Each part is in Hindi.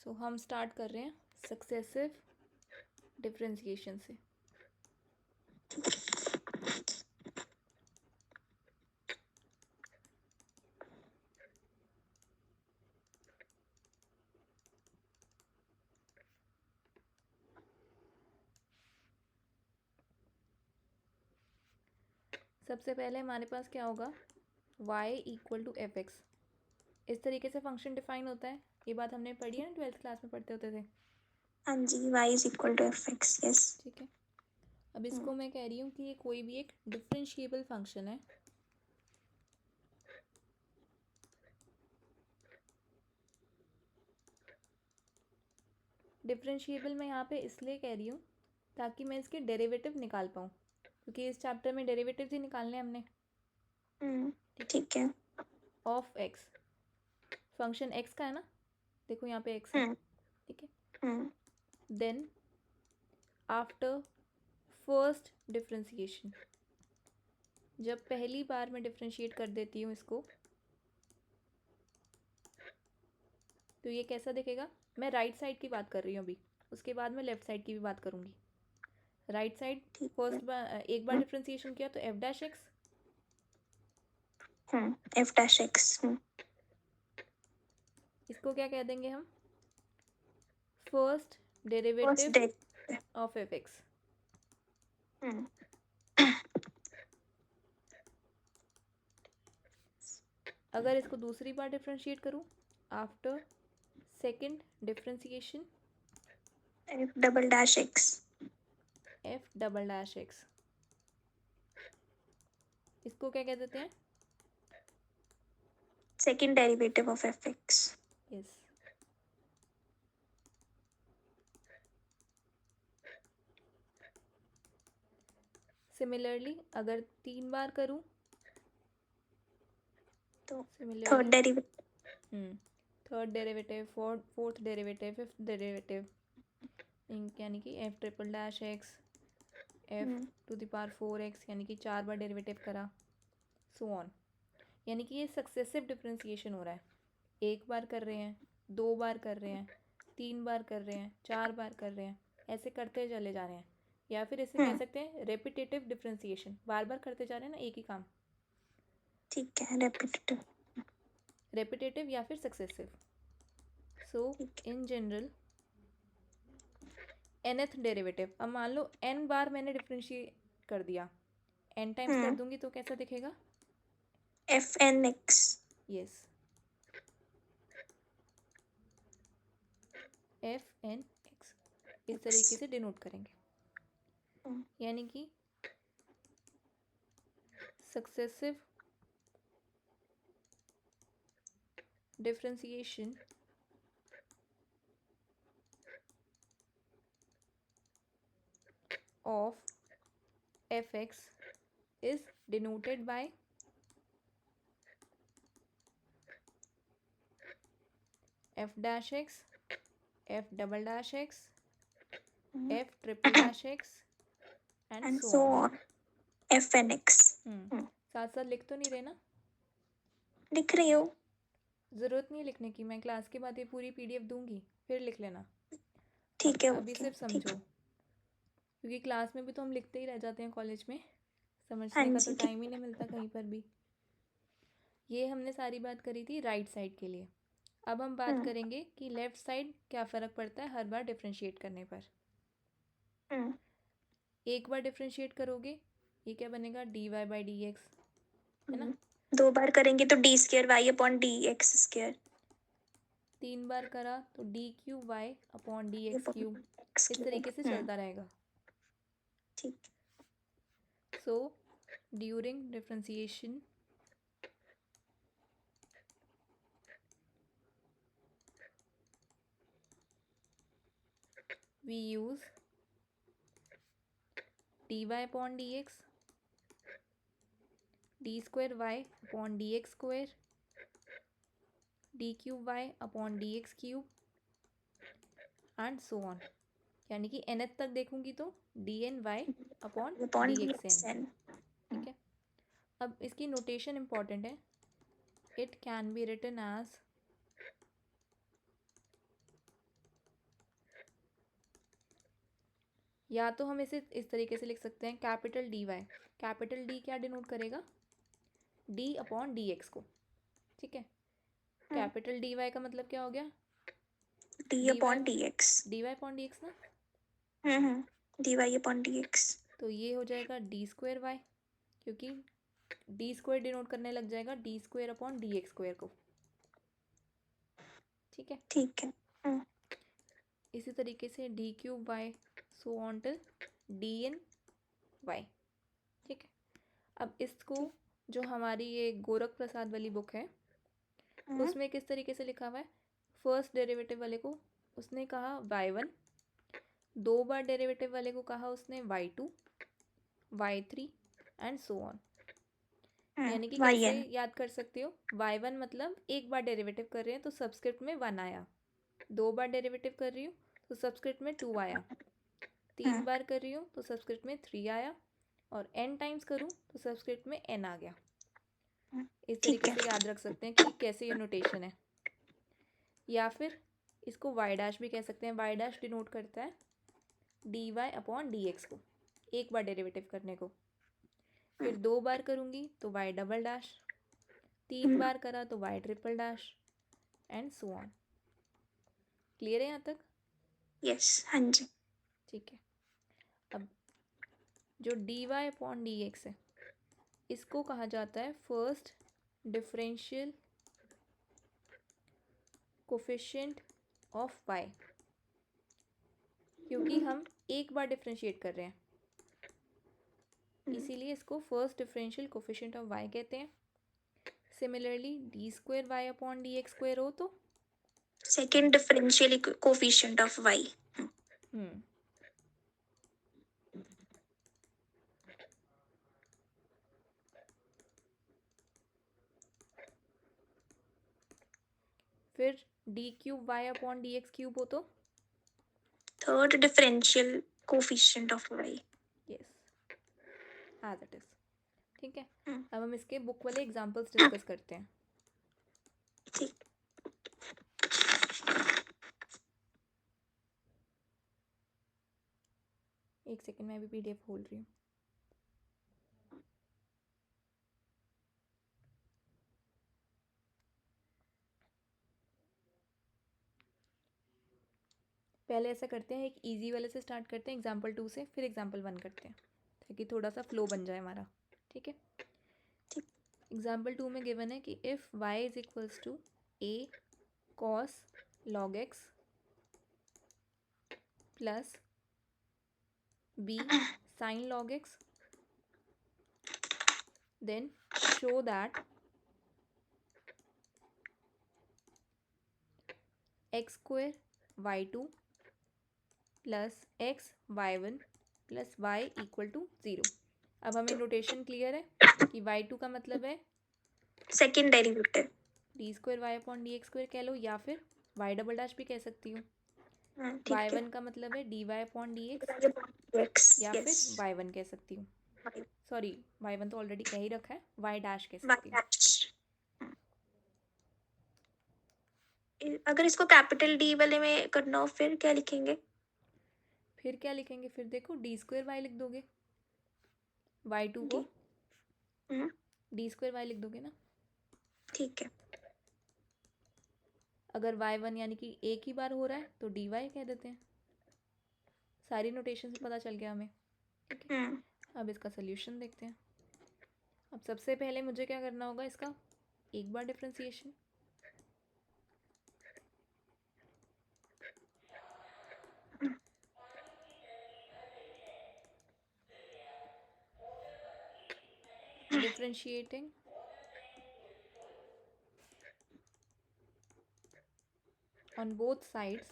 तो हम स्टार्ट कर रहे हैं सक्सेसिव डिफरेंशिएशन से। सबसे पहले हमारे पास क्या होगा, y equal to F X. इस तरीके से फंक्शन डिफाइन होता है। ये बात हमने पढ़ी है ना, 12th क्लास में पढ़ते होते थे। हाँ जी, y is equal to F X. Yes. ठीक है, अब इसको मैं कह रही हूँ कि ये कोई भी एक डिफरेंशिएबल फंक्शन है। डिफरेंशिएबल मैं यहाँ पे इसलिए कह रही हूँ ताकि मैं इसके डेरिवेटिव निकाल पाऊँ, क्योंकि इस चैप्टर में डेरिवेटिव ही निकालने हमने। ठीक है। ऑफ एक्स, फंक्शन एक्स का है ना, देखो यहाँ पे एक्स है। ठीक है, देन आफ्टर फर्स्ट डिफरेंशिएशन, जब पहली बार मैं डिफरेंशिएट कर देती हूँ इसको, तो ये कैसा दिखेगा। मैं राइट साइड की बात कर रही हूँ अभी, उसके बाद मैं लेफ्ट साइड की भी बात करूँगी। राइट साइड फर्स्ट बार एक बार डिफरेंशिएशन किया तो F dash x, F dash x. इसको क्या कह देंगे हम, first derivative of F x. अगर इसको दूसरी बार डिफरेंशिएट करूँ, after second differentiation, F double dash x. F double dash x, इसको क्या कह देते हैं, second derivative of F X. Yes. Similarly अगर 3 बार करूँ तो similarly third derivative. Third derivative, fourth derivative, fifth derivative, यानी कि F triple dash x, F two the power 4x, यानी कि 4 बार डेरिवेटिव करा, सो ऑन। यानी कि ये सक्सेसिव डिफरेंशिएशन हो रहा है। एक बार कर रहे हैं, 2 बार कर रहे हैं, 3 बार कर रहे हैं, 4 बार कर रहे हैं, ऐसे करते चले जा रहे हैं। या फिर इसे कह सकते हैं रेपिटेटिव डिफरेंशिएशन, बार बार करते जा रहे हैं ना एक ही काम। ठीक है, रेपिटेटिव। रेपिटेटिव या फिर successive. So in general nth derivative, अब मान लो n बार मैंने डिफरेंशिएट कर दिया, n टाइम्स कर दूंगी तो कैसा दिखेगा, F N X. Yes, F N X, इस तरीके से डिनोट करेंगे। यानी कि successive differentiation of fx is denoted by f dash x, f double dash x, f triple dash x and so on. F N X. साथ साथ लिख तो नहीं रहे ना, लिख रही हो। ज़रूरत नहीं लिखने की, मैं क्लास के बाद ये पूरी पीडीएफ दूंगी, फिर लिख लेना। ठीक है, अभी सिर्फ समझो, क्योंकि क्लास में भी तो हम लिखते ही रह जाते हैं, कॉलेज में समझने का तो टाइम ही नहीं मिलता कहीं पर भी। ये हमने सारी बात करी थी राइट साइड के लिए। अब हम बात करेंगे कि लेफ्ट साइड क्या फ़र्क पड़ता है हर बार डिफरेंशिएट करने पर। एक बार डिफरेंशिएट करोगे, ये क्या बनेगा, D Y by D X, है ना। 2 बार करेंगे तो D square Y upon D X square. 3 बार करा तो D cube Y upon D X cube, इस तरीके से चलता रहेगा। ठीक। So during differentiation we use dy upon dx, d square y upon dx square, d cube y upon dx cube and so on। यानी कि nth तक देखूंगी तो D N Y upon D X N. ठीक है, अब इसकी नोटेशन इम्पॉर्टेंट है। It can be written as या तो हम इसे इस तरीके से लिख सकते हैं, capital D Y. Capital D क्या डिनोट करेगा? डी अपॉन डी एक्स को, ठीक है। कैपिटल डी वाई का मतलब क्या हो गया? D D Y upon D X. D Y upon D X ना, D Y upon D X. तो ये हो जाएगा डी स्क्वायर वाई, क्योंकि डी स्क्वायर डिनोट करने लग जाएगा D square upon D X square को, ठीक है। ठीक है। इसी तरीके से D cube Y so on till D N Y, ठीक है। अब इसको जो हमारी ये गोरख प्रसाद वाली बुक है उसमें किस तरीके से लिखा हुआ है? फर्स्ट डेरिवेटिव वाले को उसने कहा y1, 2 बार डेरिवेटिव वाले को कहा उसने y2, y3 and so on. यानी कि कैसे याद कर सकते हो? y1 मतलब एक बार डेरिवेटिव कर रहे हैं तो सबस्क्रिप्ट में 1 आया, 2 बार डेरिवेटिव कर रही हूँ तो सबस्क्रिप्ट में 2 आया, 3 बार कर रही हूँ तो सबस्क्रिप्ट में 3 आया, और n टाइम्स करूँ तो सबस्क्रिप्ट में n आ गया। इस तरीके से याद रख सकते हैं कि कैसे ये नोटेशन है। या फिर इसको y डैश भी कह सकते हैं। y डैश डिनोट करता है D Y upon D X को, एक बार डेरिवेटिव करने को। फिर 2 बार करूँगी तो y डबल डैश, 3 बार करा तो y triple dash and so on. Clear है यहाँ तक? यस, हाँ जी। ठीक है। अब जो D Y upon D X है इसको कहा जाता है first differential coefficient of y, क्योंकि हम एक बार डिफरेंशिएट कर रहे हैं इसीलिए इसको first differential coefficient of y कहते हैं। Similarly D square Y upon D X square हो तो second differential coefficient of y। फिर D cube Y upon D X cube हो तो third differential coefficient of y। Yes, as it is, ठीक है। अब हम इसके बुक वाले एग्जांपल्स डिस्कस करते हैं। ठीक। एक सेकेंड, मैं अभी पीडीएफ खोल रही हूँ। पहले ऐसा करते हैं, एक इजी वाले से स्टार्ट करते हैं, एग्जाम्पल 2 से, फिर एग्जाम्पल 1 करते हैं ताकि थोड़ा सा फ्लो बन जाए हमारा, ठीक है। एग्जाम्पल 2 में गिवन है कि if y is equals to a cos log x plus b sin log x, then show that x square y2 plus x y1 plus y equal to 0। अब हमें नोटेशन क्लियर है कि y2 का मतलब है second derivative D square Y upon D X square कह लो, या फिर y डबल डैश भी कह सकती हूँ। y1 का मतलब है D Y upon D X, या फिर y1 कह सकती हूँ। सॉरी, y1 तो ऑलरेडी कह ही रखा है, y डैश कह सकती हूँ। अगर इसको कैपिटल डी वाले में करना हो फिर क्या लिखेंगे? फिर क्या लिखेंगे? फिर देखो डी स्क्वायर वाई लिख दोगे, y2 को डी स्क्वायर वाई लिख दोगे ना, ठीक है। अगर y1 यानी कि एक ही बार हो रहा है तो dy कह देते हैं। सारी नोटेशन से पता चल गया हमें, ठीक है। अब इसका सोल्यूशन देखते हैं। अब सबसे पहले मुझे क्या करना होगा, इसका एक बार differentiation. differentiating on both sides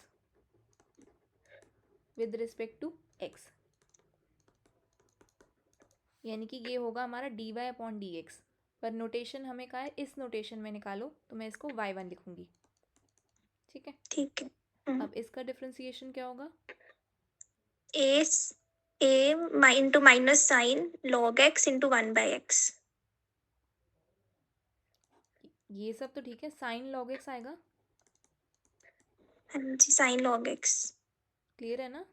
with respect to x, यानी कि ये होगा हमारा D Y upon D X, पर नोटेशन हमें कहा है इस नोटेशन में निकालो, तो मैं इसको y1 लिखूंगी, ठीक है। ठीक है। अब इसका डिफरेंशिएशन क्या होगा? a into minus sine log x into 1/x। ये सब तो ठीक है, साइन log x आएगा। हाँ जी, साइन log x। क्लियर है ना?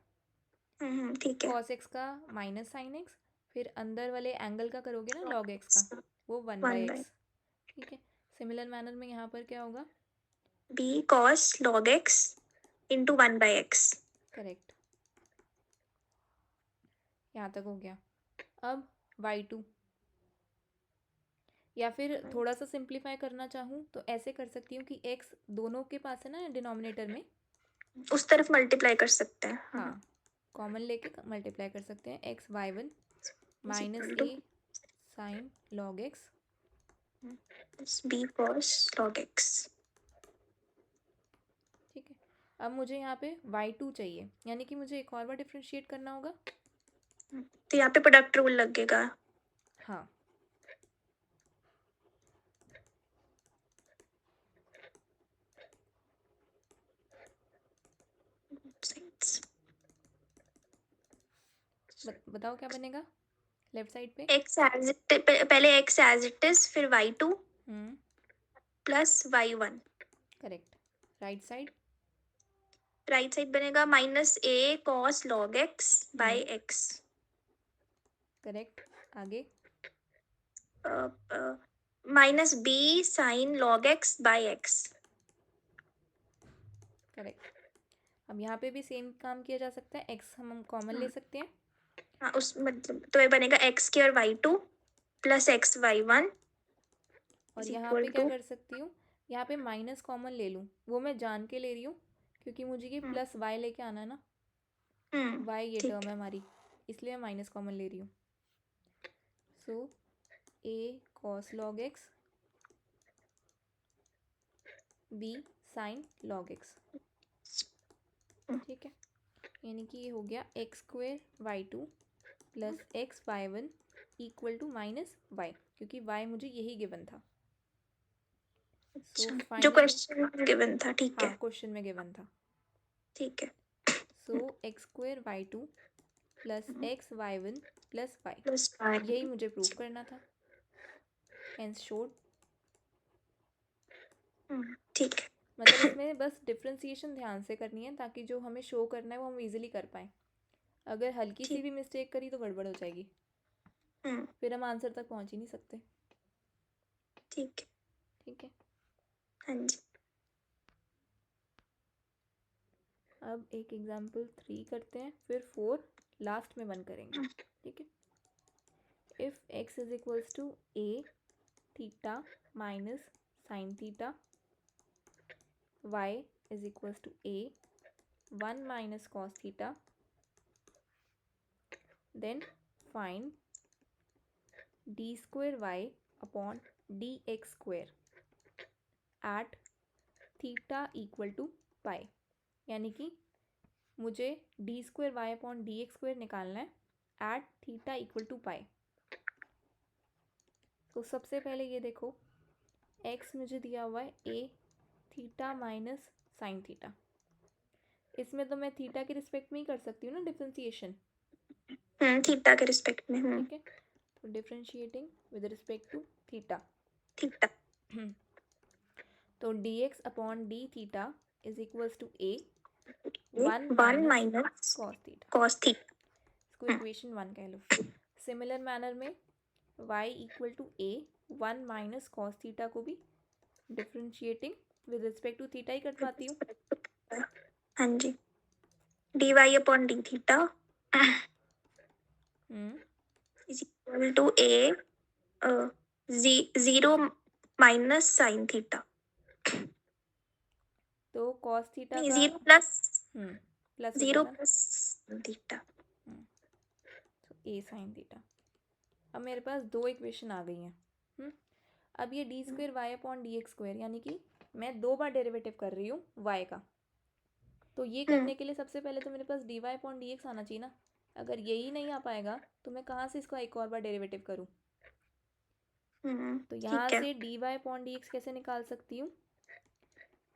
ठीक है। कॉस एक्स का माइनस साइन एक्स, फिर अंदर वाले एंगल का करोगे ना लॉग एक्स का, वो वन बाई 1 by एक्स। ठीक है, सिमिलर मैनर में यहाँ पर क्या होगा? b cos log x into 1 by x। Correct, यहाँ तक हो गया। अब y2, या फिर थोड़ा सा सिंप्लीफाई करना चाहूँ तो ऐसे कर सकती हूँ कि x दोनों के पास है ना डिनोमिनेटर में, उस तरफ मल्टीप्लाई कर सकते हैं। हाँ कॉमन लेके मल्टीप्लाई कर सकते हैं। X Y one is minus equal A sine log X, to b cos log x। ठीक है। अब मुझे यहाँ पे y2 चाहिए, यानी कि मुझे एक और बार डिफ्रेंशिएट करना होगा। तो यहाँ पे प्रोडक्ट रूल लगेगा। हाँ, बताओ क्या बनेगा लेफ्ट साइड पे? x एज इट, पहले x एज इट इज, फिर y2 plus y1। Correct. Right side? Right side बनेगा minus a cos log x by x। Correct. आगे? Minus b sin log x by x। Correct. अब यहाँ पे भी सेम काम किया जा सकता है, x हम कॉमन ले सकते हैं। हाँ, उस मतलब तो ये बनेगा x square y2 plus x y1 और इज यहाँ पे इक्वल क्या टू। कर सकती हूँ, यहाँ पे माइनस कॉमन ले लूँ, वो मैं जान के ले रही हूँ क्योंकि मुझे ये प्लस y लेके आना है ना, y ये ठीक टर्म है। है हमारी, इसलिए मैं माइनस कॉमन ले रही हूँ। सो a cos log x, b sin log x। ठीक है, यानी कि ये हो गया X square Y two plus X Y one equal to minus Y, क्योंकि वाई मुझे यही गिवन था। सो जो फाइनली, क्वेश्चन गिवन था, ठीक हाँ है। क्वेश्चन में गिवन था। ठीक है। So X square Y two plus X Y one plus Y, plus यही मुझे प्रूव करना था। Hence showed. ठीक है। मतलब इसमें बस डिफ्रेंसिएशन ध्यान से करनी है ताकि जो हमें शो करना है वो हम इजीली कर पाएँ। अगर हल्की सी ठीक। भी मिस्टेक करी तो गड़बड़ हो जाएगी, फिर हम आंसर तक पहुंच ही नहीं सकते। ठीक है। ठीक है, हाँ जी। अब एक एग्जाम्पल 3 करते हैं, फिर 4 लास्ट में 1 करेंगे। ठीक है, if x is equals to a theta minus sine theta, y is equals to a 1 minus cos theta, then find d square y upon dx square at theta equal to pi. यानी कि मुझे D square Y upon D X square निकालना है at theta equal to pi. तो सबसे पहले ये देखो, x मुझे दिया हुआ है a theta minus sine theta, इसमें तो मैं थीटा के रिस्पेक्ट में ही कर सकती हूँ ना डिफ्रेंसिएशन। थीटा के रिस्पेक्ट में। ठीक है, तो differentiating with respect to theta, theta. तो D X upon D theta is equals to a 1 1 minus minus cos theta, cos theta. इसको इक्वेशन 1 कह लो। सिमिलर मैनर में y equal to a 1 minus cos theta को भी differentiating with respect to theta ही कर पाती हूँ। हाँ जी। D Y upon D theta is equal to A 0 minus sine theta. तो कॉस थीटा नहीं, का 0 प्लस प्लस हो 0 जाएगा ना, प्लस थीटा। तो a साइन थीटा। अब मेरे पास दो इक्वेशन आ गई हैं। अब ये D square Y upon D X square, यानी कि मैं 2 बार डेरिवेटिव कर रही हूँ y का, तो ये करने के लिए सबसे पहले तो मेरे पास D Y upon D X आना चाहिए ना। अगर यही नहीं आ पाएगा तो मैं कहाँ से इसका एक और बार डेरिवेटिव करूँ? तो यहाँ ठीक है। से D Y upon D X कैसे निकाल सकती हूँ?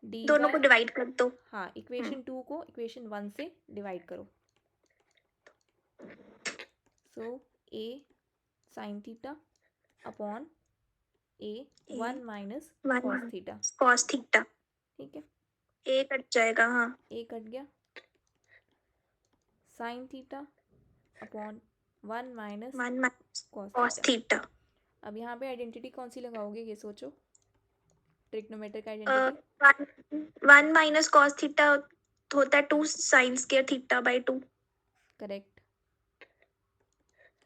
डी दोनों को वाई, डिवाइड कर दो। हाँ इक्वेशन 2 को इक्वेशन 1 से डिवाइड करो। So a sine theta upon a 1 minus cos theta. Cos theta. ठीक है, ए कट जाएगा। हाँ, a कट गया। Sine theta upon 1 minus 1 minus cos cos theta. Theta. अब यहाँ पे आइडेंटिटी कौन सी लगाओगे ये सोचो, trigonometric identity. 1 minus cos theta होता है 2 sine square theta by 2। Correct.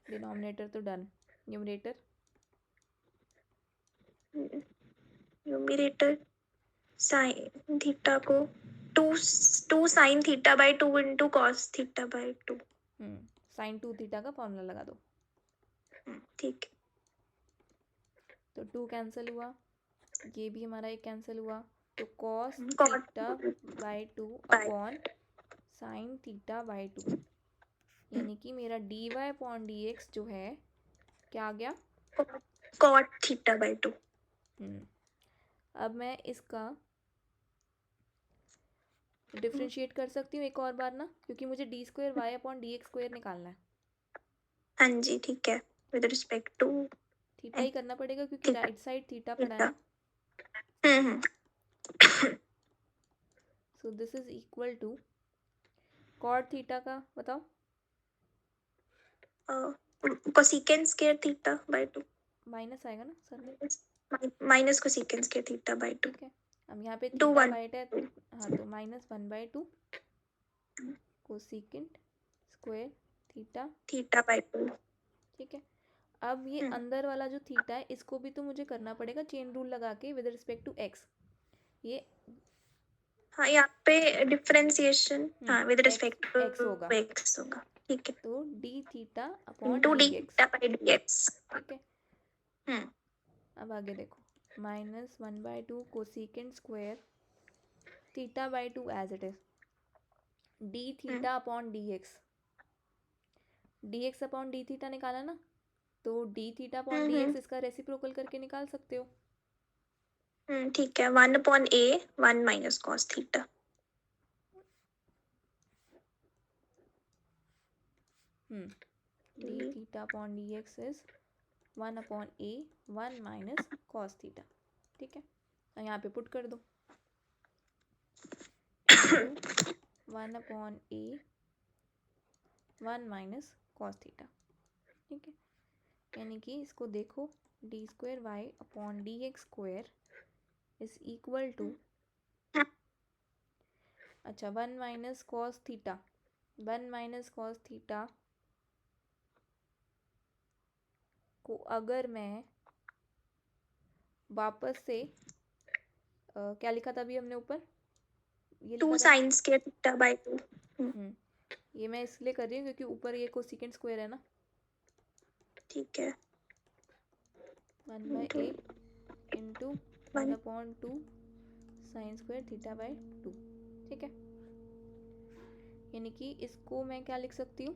Denominator तो done, numerator numerator sine theta को 2 sign theta by 2 into cos theta by 2। Sine 2 theta का फॉर्मूला लगा दो। ठीक है। तो 2 कैंसिल हुआ, ये भी हमारा एक कैंसिल हुआ, तो cos Cot theta by 2 by upon sine theta by 2, यानी कि मेरा D Y upon D X जो है क्या आ गया, कॉट थीटा बाई 2। अब मैं इसका डिफ्रेंशिएट कर सकती हूँ एक और बार ना, क्योंकि मुझे D square Y upon D X square निकालना है। हाँ जी ठीक है, विद रिस्पेक्ट टू थीटा ही करना पड़ेगा क्योंकि राइट साइड थीटा पड़ा है थीटा। ना। So this is equal to cot theta का बताओ, cosecant square theta by 2 minus आएगा ना सर में, minus cosecant square theta by 2। ठीक है। अब यहाँ पे 2 थीटा 1 बाइट है, हाँ तो -1/2 cosecant square theta, theta by 2। ठीक है। अब ये अंदर वाला जो थीटा है इसको भी तो मुझे करना पड़ेगा चेन रूल लगा के विद रिस्पेक्ट टू एक्स। ये हाँ यहाँ पे डिफरेंशिएशन हाँ विद रिस्पेक्ट टू एक्स होगा, एक्स होगा। ठीक है, तो D theta upon into D D X, theta by D X. ठीक है। अब आगे देखो, -1/2 cosecant square theta by 2 as it is, D theta upon D X, D X upon D theta निकाला ना, तो D theta upon D X इसका रेसिप्रोकल करके निकाल सकते हो। ठीक है, 1/a 1 minus cos theta. D theta upon D x is 1/a 1 minus cos theta, ठीक है। और यहाँ पे पुट कर दो, 1/a 1 माइनस कॉस थीटा, ठीक है। यानी कि इसको देखो, D square Y upon D X square is equal to, अच्छा 1 minus cos theta, 1 minus cos theta को अगर मैं वापस से क्या लिखा था अभी हमने ऊपर, ये 2 लिखा था साइन स्क्वायर थीटा बाई 2। ये मैं इसलिए कर रही हूँ क्योंकि ऊपर ये कोसेकेंट स्क्वायर है ना, ठीक है, 1/a into 1/2 sign square theta by 2, ठीक है। यानी कि इसको मैं क्या लिख सकती हूँ,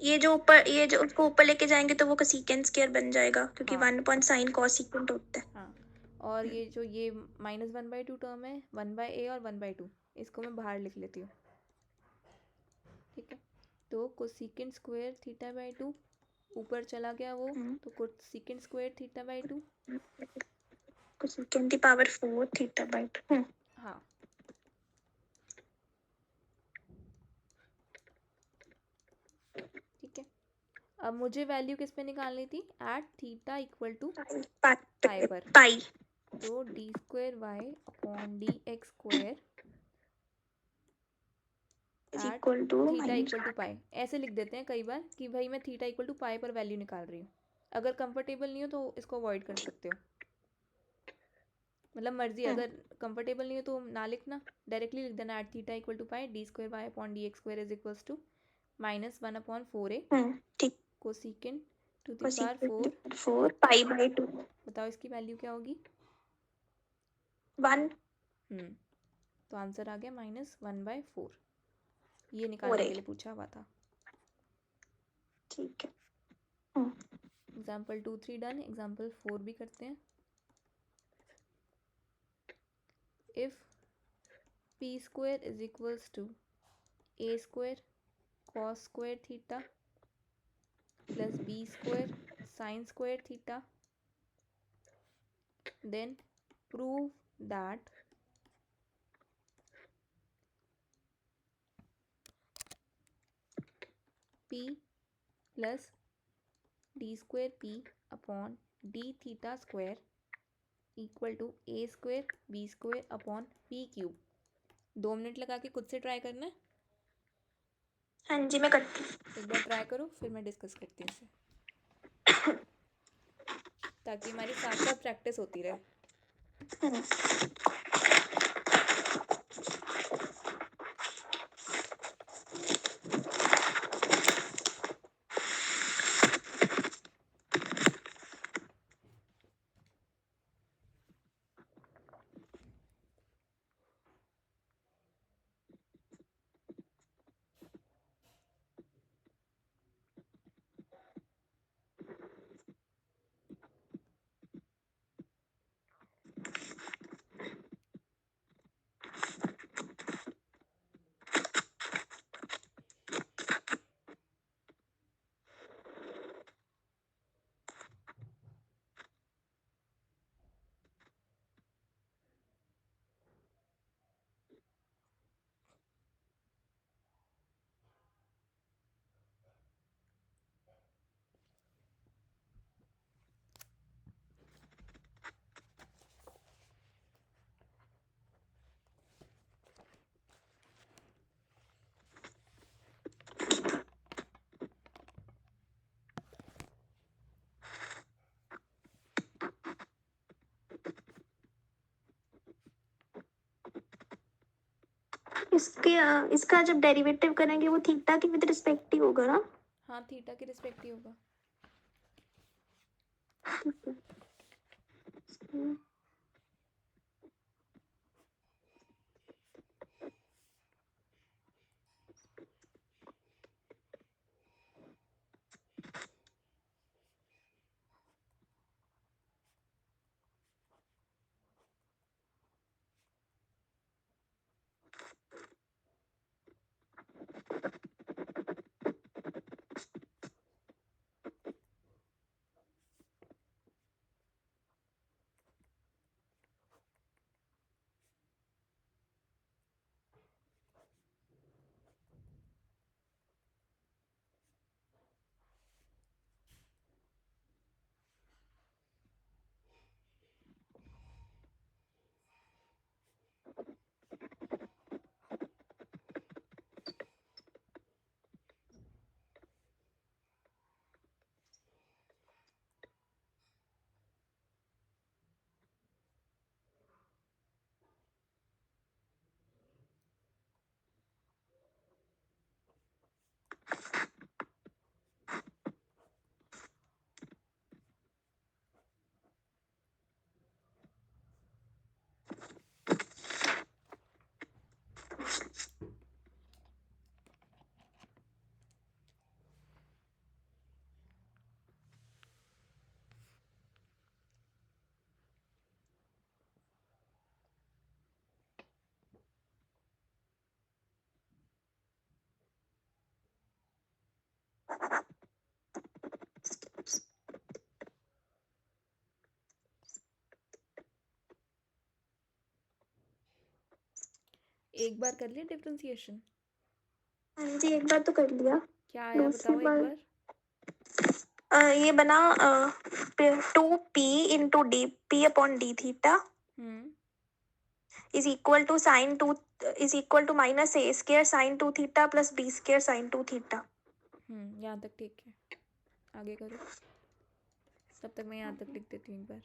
ये जो ऊपर ये जो उसको ऊपर लेके जाएंगे तो वो कोसेकेंट स्क्वायर बन जाएगा क्योंकि हाँ 1 पॉइंट साइन कोसेकेंट होता है। हाँ, और ये जो ये -1/2 टर्म है 1/a और 1/2 इसको मैं बाहर लिख लेती हूँ, ठीक है। तो कोसेकेंट स्क्वायर थीटा बाई 2 ऊपर चला गया वो, तो cosecant square theta by 2, cosecant की पावर 4 थीटा बाई 2। हाँ। ठीक है, अब मुझे वैल्यू किस पे निकालनी थी, at theta equal to pi पर, पाई। तो D square Y upon D X square at theta equal to pi, ऐसे लिख देते हैं कई बार कि भाई मैं थीटा इक्वल टू पाई पर वैल्यू निकाल रही हूँ। अगर कंफर्टेबल नहीं हो तो इसको अवॉइड कर सकते हो, मतलब मर्जी, अगर कंफर्टेबल नहीं हो तो ना लिखना, डायरेक्टली लिख देना at theta equal to pi D square Y upon D X square is equals to -1/4a ठीक, cosecant to the power 4, 4 pi by 2। बताओ इसकी वैल्यू क्या होगी, 1 तो आंसर आ गया -1/4, ये निकालने के लिए पूछा हुआ था। ठीक है, एग्जाम्पल 2 3 डन, एग्जाम्पल 4 भी करते हैं। If p square is equals to a square cos square theta plus b square sin square theta, then prove that P plus D square P upon D theta square equal to A square B square upon P cube. 2 minute लगा के खुद से ट्राई करना है। हाँ जी, मैं करती हूँ। एक बार ट्राई करो, फिर मैं डिस्कस करती हूँ इसे, ताकि हमारी साथ साथ प्रैक्टिस होती रहे। इसका जब डेरिवेटिव करेंगे वो थीटा के विद रिस्पेक्ट ही होगा ना? हाँ, थीटा के रिस्पेक्ट ही होगा। एक बार कर लिया डिफरेंशिएशन? हाँ जी, एक बार तो कर लिया। क्या आया दूसरी बताओ एक बार ये बना 2p into D P upon D theta hmm is equal to minus A square sine 2 theta plus B square sine 2 theta. यहाँ तक ठीक है, आगे करो। तब तक मैं यहाँ तक लिख देती हूँ एक बार।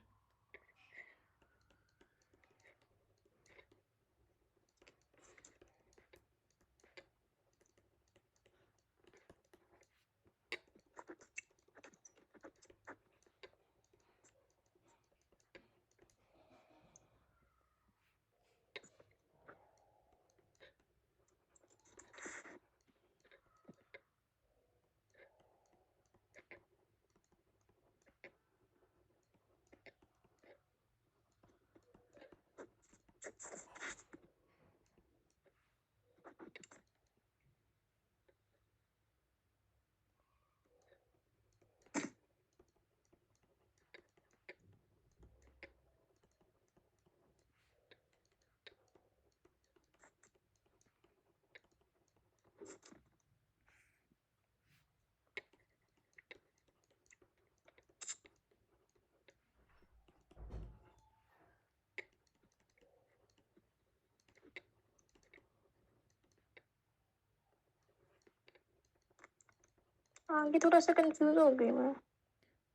आगे थोड़ा सा कंफ्यूज हो गई मैं।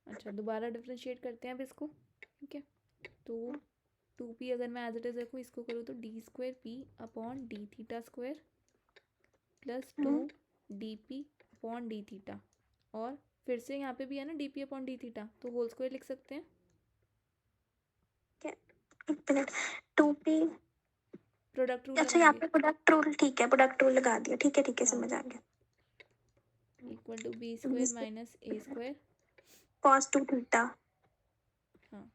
अच्छा दोबारा डिफ्रेंशिएट करते हैं अब इसको, ठीक है। तो 2p अगर मैं एज इट इज़ रखूँ, इसको करूँ तो D square P upon D theta square plus 2 dp upon D theta, और फिर से यहाँ पे भी है ना dp अपॉन डी थीटा, तो होल स्क्वायर लिख सकते हैं। एक मिनट, 2p, प्रोडक्ट रूल अच्छा यहाँ लगाएंगे। पे प्रोडक्ट रूल, ठीक है प्रोडक्ट रूल लगा दिया, ठीक है हाँ, समझ आ गया। Equal to B square minus A square. cos 2 theta. हाँ,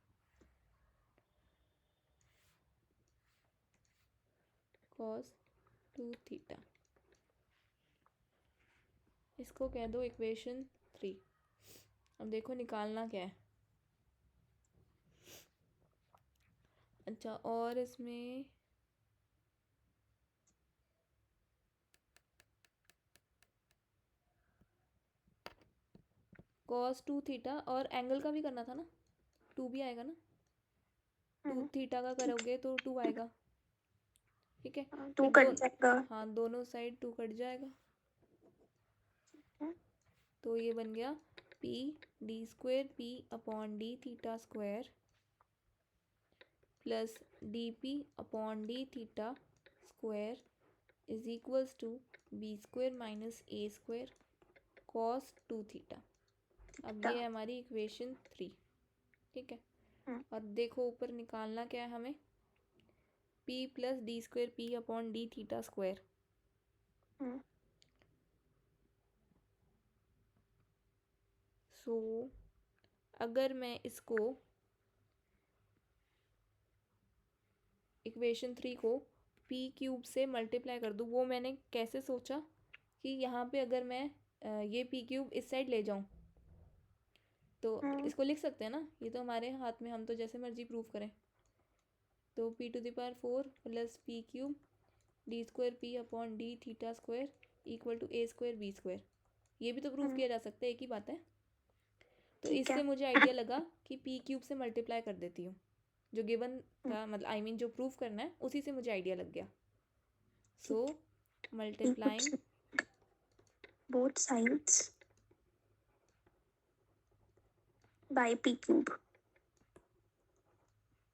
cos 2 थीटा, इसको कह दो इक्वेशन 3। अब देखो निकालना क्या है। अच्छा, और इसमें cos 2 थीटा और एंगल का भी करना था ना, 2 भी आएगा ना, 2 थीटा का करोगे तो 2 आएगा, ठीक है। टू फिर कट जाएगा। हाँ दोनों साइड 2 कट जाएगा, तो ये बन गया p D square p upon D theta square plus D P upon D theta square is equals to B square minus A square cos 2 theta. अब ये है हमारी इक्वेशन 3, ठीक है। और देखो ऊपर निकालना क्या है हमें, p plus D square P upon D theta square. So अगर मैं इसको इक्वेशन 3 को p क्यूब से मल्टीप्लाई कर दूँ, वो मैंने कैसे सोचा कि यहाँ पे अगर मैं ये p क्यूब इस साइड ले जाऊँ तो इसको लिख सकते हैं ना, ये तो हमारे हाथ में, हम तो जैसे मर्जी प्रूव करें। तो p to the power 4 plus p cube D square p upon D theta square equal to A square B square, ये भी तो प्रूव किया जा सकता है, एक ही बात है। तो इससे मुझे आइडिया लगा कि p क्यूब से मल्टीप्लाई कर देती हूँ, जो गिवन था, मतलब आई मीन जो प्रूव करना है उसी से मुझे आइडिया लग गया। So multiplying both sides by p cube।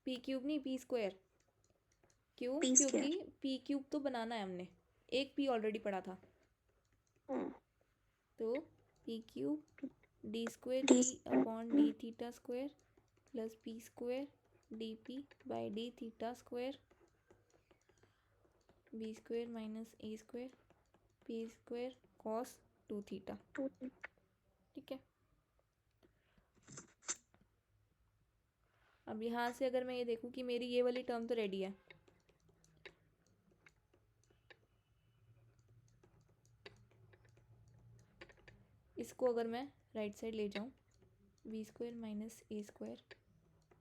p cube नहीं, p स्क्वायर। क्यों? p क्योंकि square। p क्यूब तो बनाना है हमने, एक p ऑलरेडी पड़ा था, तो p cube D square d p square। Upon D theta square plus p square D P by D theta square b square minus A square p square cos 2 theta, ठीक है। अब यहाँ से अगर मैं ये देखूँ कि मेरी ये वाली टर्म तो रेडी है, इसको अगर मैं राइट साइड ले जाऊँ, B square minus A square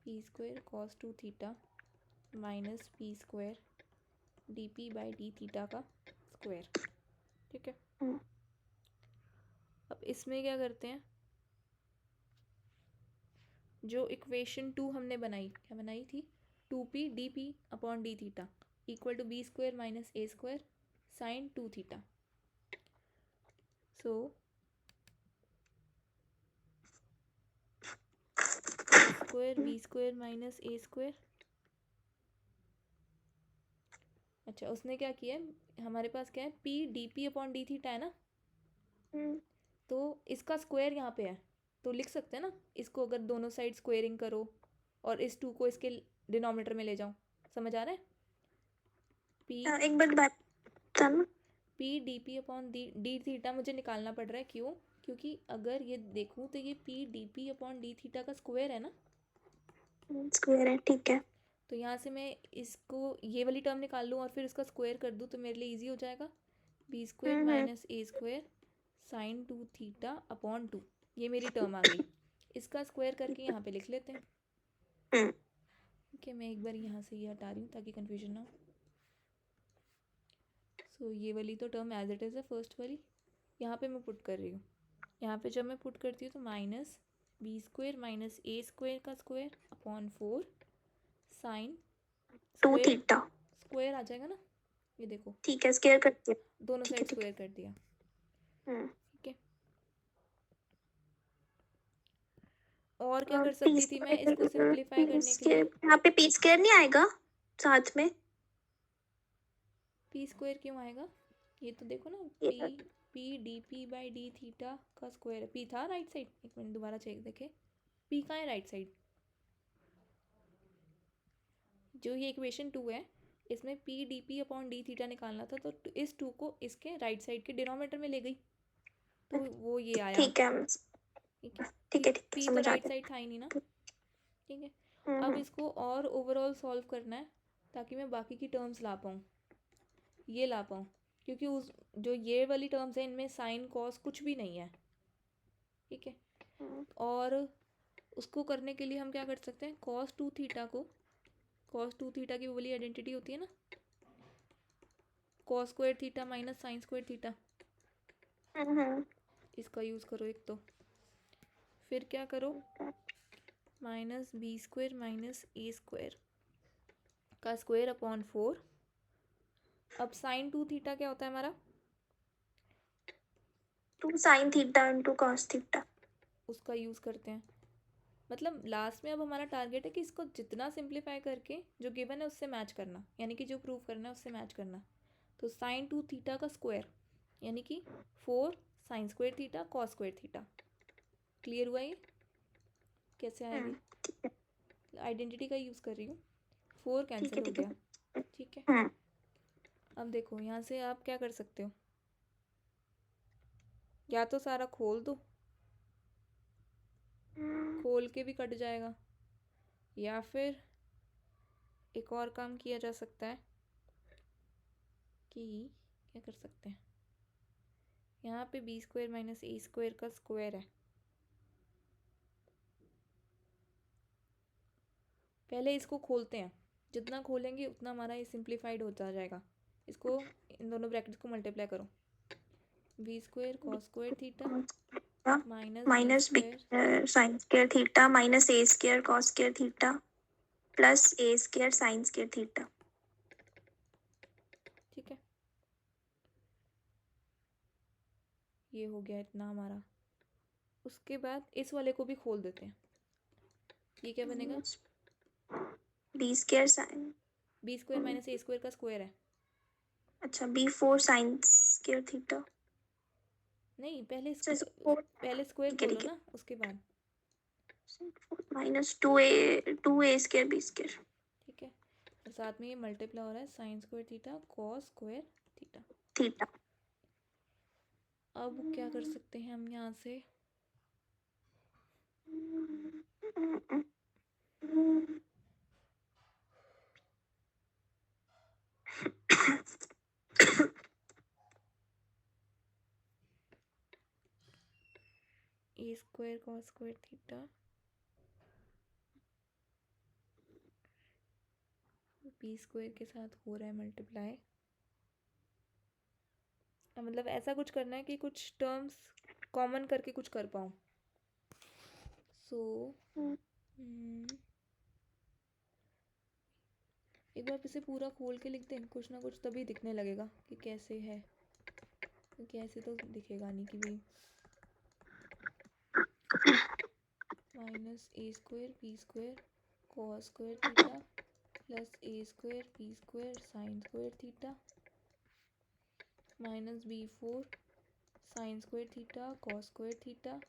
P square cos 2 theta minus P square D P by D theta का स्क्वायर, ठीक है। अब इसमें क्या करते हैं, जो इक्वेशन 2 हमने बनाई, क्या बनाई थी, 2p D P upon D theta equal to B square minus A square sine 2 theta. So square B square minus A square. अच्छा उसने क्या किया है, हमारे पास क्या है, p D P upon D theta है ना, तो इसका स्क्वायर यहाँ पे है, तो लिख सकते हैं ना इसको, अगर दोनों साइड स्क्वेयरिंग करो और इस 2 को इसके डिनोमिनेटर में ले जाओ, समझ आ रहा है। p एक बात p D P upon D theta मुझे निकालना पड़ रहा है, क्यों? क्योंकि अगर ये देखूँ तो ये p D P upon D theta का स्क्वायर है ना, स्क्वायर है, ठीक है। तो यहाँ से मैं इसको ये वाली टर्म निकाल लूँ और फिर इसका स्क्वायर कर दूँ तो मेरे लिए इजी हो जाएगा। B square minus A square sine 2 theta upon 2, ये मेरी टर्म आ गई, इसका स्क्वायर करके यहाँ पे लिख लेते हैं, ठीक है। मैं एक बार यहाँ से ये हटा रही हूँ ताकि कन्फ्यूजन ना हो। सो ये वाली तो टर्म एज इट इज़ है, फर्स्ट वाली यहाँ पे मैं पुट कर रही हूँ, यहाँ पे जब मैं पुट करती हूँ तो minus B square minus A square का square upon 4 sine 2 theta square आ जाएगा ना, ये देखो, ठीक है, स्क्वायर कर दिया, दोनों ठीक साइड है, ठीक स्क्वायर कर दिया, ठीक है। और क्या कर पी सकती थी मैं स्क्वायर इसको सिंप्लीफाई करने के लिए? यहाँ पे पी स्क्वायर नहीं आएगा साथ में? पी स्क्वायर क्यों आएगा? ये तो देखो ना, ये P P D P by D theta का स्क्वायर है। पी था राइट साइड, एक मिनट दोबारा चेक देखे, पी कहाँ है राइट साइड? जो ये इक्वेशन 2 है, इसमें P D P upon D theta निकालना था, तो इस 2 को इसके राइट साइड के डिनोमिनेटर में ले गई, तो वो ये आया। ठीक है ठीक है, ठीक है ठीक है, पी तो समझ आ राइट गया। साइड था ही नहीं ना। ठीक है, अब हम्म इसको और ओवरऑल सॉल्व करना है ताकि मैं बाकी की टर्म्स ला पाऊँ, ये ला पाऊँ, क्योंकि उस जो ये वाली टर्म्स है इनमें साइन कॉस कुछ भी नहीं है। ठीक है, हम्म, और उसको करने के लिए हम क्या कर सकते हैं, कॉस टू थीटा को, कॉस टू थीटा की वो वाली आइडेंटिटी होती है ना, cos square theta minus sine square theta, हम्म, इसका यूज़ करो एक तो। फिर क्या करो, minus B square minus A square का स्क्वायर अपॉन 4। अब साइन टू थीटा क्या होता है हमारा? 2 sin theta into cos theta. उसका यूज़ करते हैं। मतलब लास्ट में अब हमारा टारगेट है कि इसको जितना सिंप्लीफाई करके जो गिवन है उससे मैच करना, यानी कि जो प्रूव करना है उससे मैच करना। तो साइन टू थीटा का स्क्वायर यानी कि 4 sine square theta cos square theta. Clear हुआ ये कैसे आया अभी? ठीक है आइडेंटिटी का यूज़ कर रही हूँ, 4 ठीक कैंसिल है हो ठीक गया। है। ठीक है, हम्म अब देखो यहाँ से आप क्या कर सकते हो, या तो सारा खोल दो, खोल के भी कट जाएगा, या फिर एक और काम किया जा सकता है कि क्या कर सकते हैं, यहाँ पे B square minus A square का स्क्वायर है, पहले इसको खोलते हैं, जितना खोलेंगे उतना हमारा ये सिंप्लीफाइड होता जाएगा। इसको इन दोनों ब्रैकेट्स को मल्टीप्लाई करो, B square cos square theta minus B minus B square, sine square theta minus A square cos square theta plus A square sine square theta. ठीक है, ये हो गया इतना हमारा। उसके बाद इस वाले को भी खोल देते हैं, ये क्या बनेगा, B square sine, B square minus A square का स्क्वायर है। अच्छा बी 4 साइन स्क्वायर थीटा। नहीं, पहले अच्छा इसको फोर, पहले स्क्वायर ठीक है खोलो ठीक ना, उसके बाद। है minus 2a square B square ठीक है, और साथ में ये मल्टीप्लाई हो रहा है sine square theta cos square theta. Theta. अब क्या कर सकते हैं हम यहाँ से, A square cos square theta B square के साथ हो रहा है मल्टीप्लाई। मतलब ऐसा कुछ करना है कि कुछ टर्म्स कॉमन करके कुछ कर पाऊँ। सो एक बार इसे पूरा खोल के लिख दें, कुछ ना कुछ तभी दिखने लगेगा कि कैसे है, क्योंकि ऐसे तो दिखेगा नहीं कि भाई minus A square B square cos square theta plus A square B square sine square theta minus B 4 sine square theta cos square theta,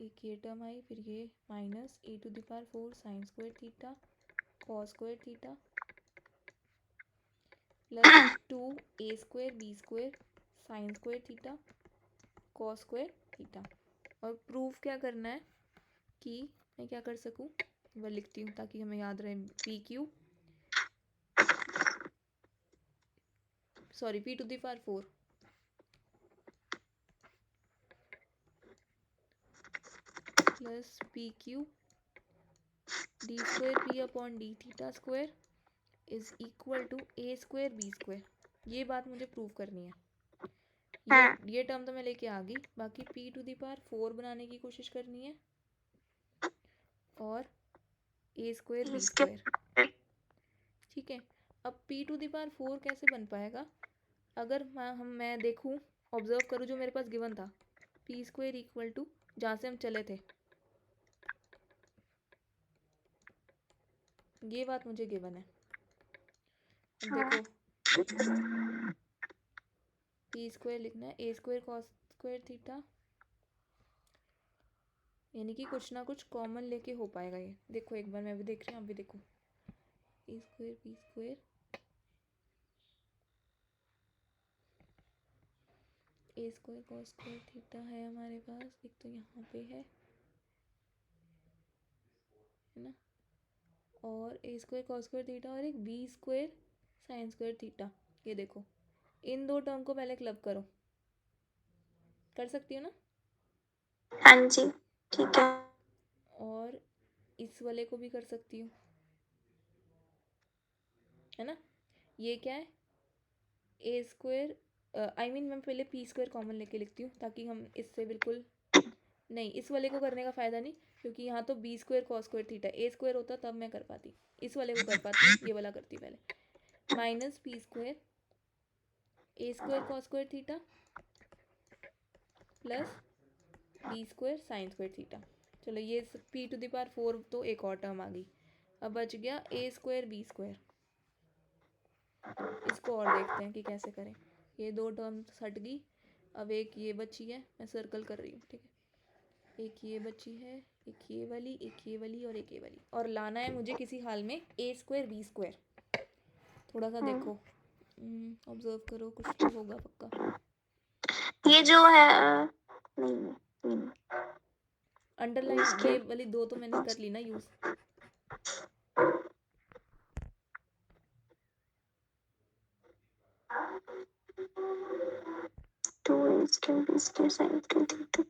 एक ये टर्म आई, फिर ये minus A to the power 4 sine square theta cos square theta plus 2 A square B square sine square theta cos square theta. और प्रूफ क्या करना है कि मैं क्या कर सकूं, वह लिखती हूँ ताकि हमें याद रहे, P Q sorry P to the power 4 plus P Q D square P upon D theta square is equal to A square B square. ये बात मुझे प्रूव करनी है। ये टर्म तो मैं लेके आ गई, बाकी पी टू द पावर 4 बनाने की कोशिश करनी है और ए स्क्वायर बी स्क्वायर। ठीक है, अब पी टू द पावर 4 कैसे बन पाएगा, अगर मैं देखूँ, ऑब्जर्व करूँ जो मेरे पास गिवन था, पी स्क्वायर इक्वल टू जहाँ से हम चले थे, ये बात मुझे गिवन है। अब हाँ देखो पी स्क्वायर लिखना है, ए स्क्वायर कॉस स्क्वायर थीटा, यानी कि कुछ ना कुछ कॉमन लेके हो पाएगा ये। देखो एक बार मैं भी देख रही हूँ, आप भी देखो। ए square P square, A square cos square theta है हमारे पास, एक तो यहाँ पे है ना, और A square cos square theta, और एक B square sine square theta. ये देखो, इन दो टर्म को पहले क्लब करो, कर सकती हो ना। हाँ जी, ठीक है। और इस वाले को भी कर सकती हूँ, है ना। ये क्या है, ए स्क्वायर, आई मीन मैं पहले पी स्क्वायर कॉमन लेके लिखती हूँ ताकि हम इससे बिल्कुल, नहीं इस वाले को करने का फ़ायदा नहीं, क्योंकि यहाँ तो B square cos square theta, A square होता तब मैं कर पाती, इस वाले को कर पाती हूँ, ये वाला करती हूँ पहले। Minus P square A square cos square theta plus B square sine square theta. चलो ये पी टू द पावर 4 तो एक और टर्म आ गई। अब बच गया ए स्क्वायर बी स्क्वायर। इसको और देखते हैं कि कैसे करें। ये दो टर्म हट गई, अब एक ये बची है, मैं सर्कल कर रही हूँ, ठीक है। एक ये बची है, एक ये वाली, एक ये वाली और एक ये वाली, और लाना है मुझे किसी हाल में ए स्क्वायर बी स्क्वायर। थोड़ा सा देखो, ऑब्जर्व करो, कुछ तो होगा पक्का। ये जो है नहीं नहीं, अंडरलाइन इसके ये वाली दो तो मैंने कर ली ना use. Two square B square sine square theta,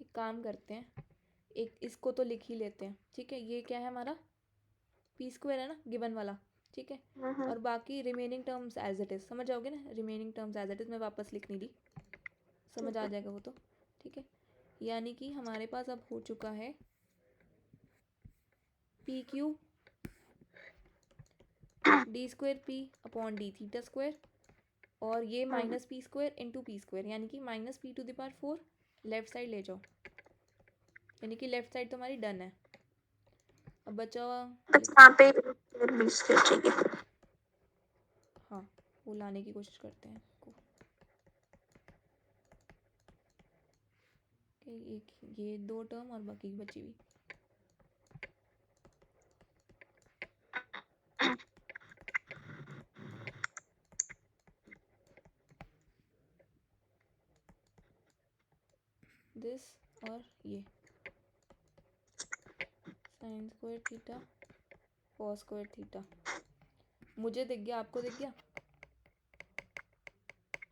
एक काम करते हैं, एक इसको तो लिख ही लेते हैं, ठीक है। ये क्या है हमारा, पी स्क्वायर है ना गिवन वाला, ठीक है। और बाकी remaining terms as it is, समझ जाओगे ना, remaining terms as it is मैं वापस लिख नहीं दी, समझ आ जाएगा वो तो, ठीक है। यानी कि हमारे पास अब हो चुका है P Q D square P upon D theta square, और ये minus P square into P square, यानी कि minus P to the power 4 left side ले जाओ, यानी कि लेफ्ट साइड तो हमारी डन है। अब बचा हुआ बस यहाँ पे बी स्क्वायर चाहिए। हाँ, वो लाने की कोशिश करते हैं इसको। एक ये दो टर्म और बाकी की बची हुई, दिस और ये sign square theta cos square theta. मुझे दिख गया, आपको दिख गया।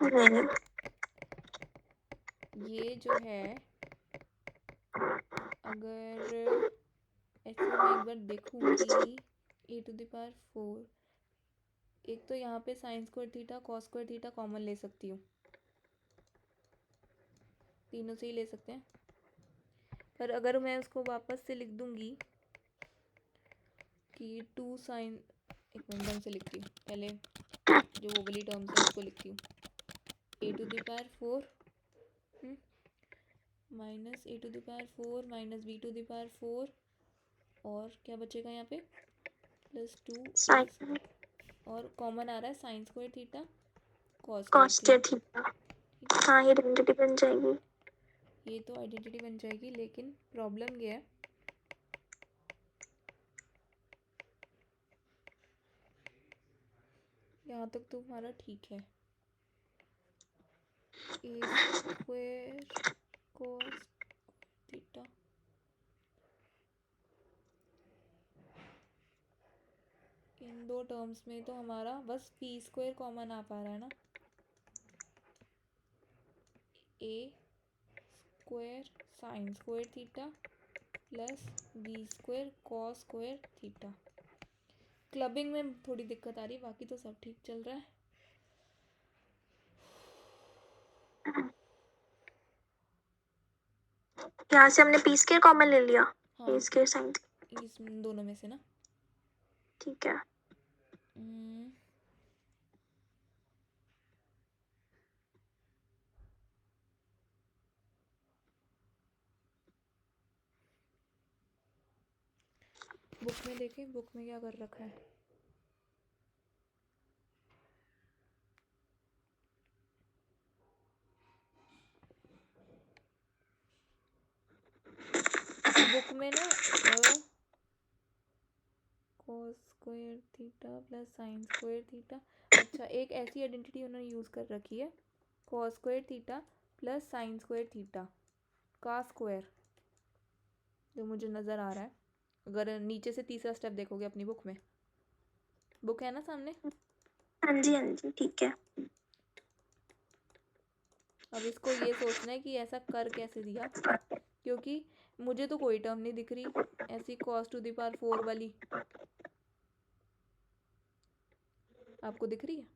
नहीं, ये जो है, अगर ऐसे मैं एक बार देखूंगी, ए टू द पावर 4, एक तो यहाँ पे sign square theta cos square theta common ले सकती हूँ, तीनों से ही ले सकते हैं। पर अगर मैं उसको वापस से लिख दूंगी कि टू साइन, एक मिनट ढंग से लिखती हूँ पहले, जो वो वाली टर्म्स है उसको लिखती हूँ। A to the power 4 minus A to the power 4 minus B to the power 4, और क्या बचेगा यहाँ पे, प्लस 2 साइन और कॉमन आ रहा है sine square theta cos cos square square theta. Theta. हाँ, ये आइडेंटिटी बन जाएगी। ये तो आइडेंटिटी बन जाएगी, लेकिन प्रॉब्लम ये है, यहाँ तक तो हमारा ठीक है। ए स्क्वायर कॉस थीटा, इन दो टर्म्स में तो हमारा बस पी स्क्वायर कॉमन आ पा रहा है ना, A square sine square theta plus B square cos square theta. Clubbing में थोड़ी दिक्कत आ रही है, बाकी तो सब ठीक चल रहा है। यहाँ से हमने पी स्क्वायर कॉमन ले लिया, हाँ ए स्क्वायर साइन। इस दोनों में से ना। ठीक है। बुक में देखें, बुक में क्या कर रखा है। बुक में ना cos square theta plus sign square theta. अच्छा, एक ऐसी आइडेंटिटी उन्होंने यूज़ कर रखी है, cos square theta plus sign square theta का स्क्वायर, जो मुझे नज़र आ रहा है। अगर नीचे से तीसरा स्टेप देखोगे अपनी बुक में, बुक है ना सामने। हाँ जी हाँ जी, ठीक है। अब इसको ये सोचना है कि ऐसा कर कैसे दिया, क्योंकि मुझे तो कोई टर्म नहीं दिख रही ऐसी cos टू द पावर 4 वाली। आपको दिख रही है?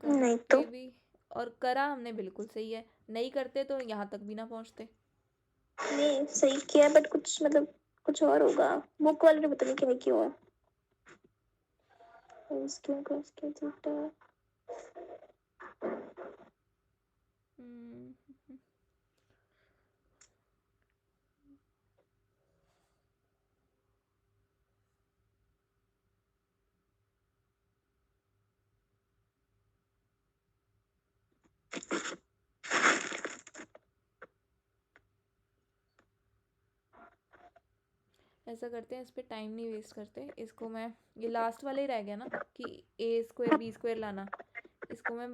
नहीं करके तो भी, और करा हमने बिल्कुल सही है, नहीं करते तो यहाँ तक भी ना पहुँचते। नहीं सही किया, बट कुछ मतलब कुछ और होगा। बुक वाले ने पता नहीं क्या किया हुआ। इसके cos के थीटा। हम्म, ऐसा करते हैं, इस पर टाइम नहीं वेस्ट करते। इसको मैं, ये लास्ट वाला ही रह गया ना कि ए स्क्वायर बी स्क्वायर लाना, इसको मैं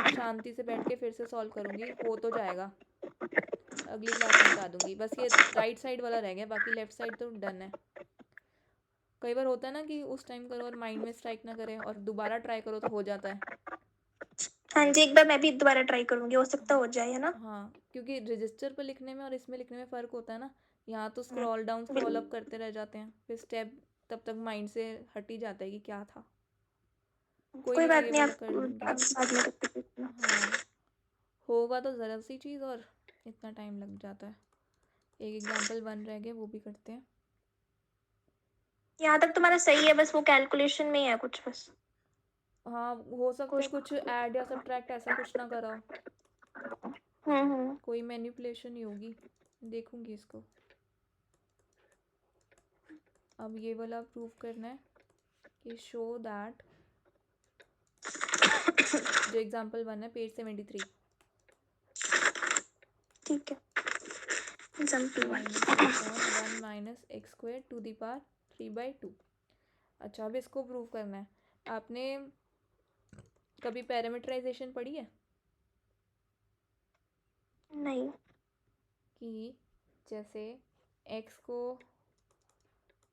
शांति से बैठ के फिर से सॉल्व करूँगी, हो तो जाएगा, अगली क्लास में बता दूंगी। बस ये राइट साइड वाला रह गया, बाकी लेफ्ट साइड तो डन है। कई बार होता है ना कि उस टाइम करो और माइंड में स्ट्राइक ना करे और दोबारा ट्राई करो तो हो जाता है। हाँ जी, एक बार मैं भी दोबारा ट्राई करूंगी, हो सकता हो जाए, है ना। हाँ, क्योंकि रजिस्टर पर लिखने में और इसमें लिखने में फ़र्क होता है ना। यहाँ तो स्क्रॉल डाउन स्क्रॉल अप करते रह जाते हैं, फिर स्टेप तब तक माइंड से हट ही जाता है कि क्या था। कोई कोई नहीं, मैं बात ये नहीं, वाला आप कर लूँगी। बाद में करते हैं। हाँ, होगा तो ज़रा सी चीज़ और इतना टाइम लग जाता है। एक एग्जांपल 1 रह गया, वो भी करते हैं। यहाँ तक तुम्हारा सही है, बस वो कैलकुलेशन में ही है कुछ बस। हाँ, हो सकता है कुछ कुछ ऐड या सब्ट्रैक्ट ऐसा कुछ ना करा हो, हम्म। कोई मैनिपुलेशन ही होगी। देखूंगी इसको। अब ये वाला प्रूव करना है कि शो दैट, जो एग्जांपल 1 है पेज 73, ठीक है। Example minus one. Upon 1 minus x square to the power 3/2। अच्छा, अब इसको प्रूव करना है। आपने कभी पैरामीटराइजेशन पढ़ी है? नहीं। कि जैसे x को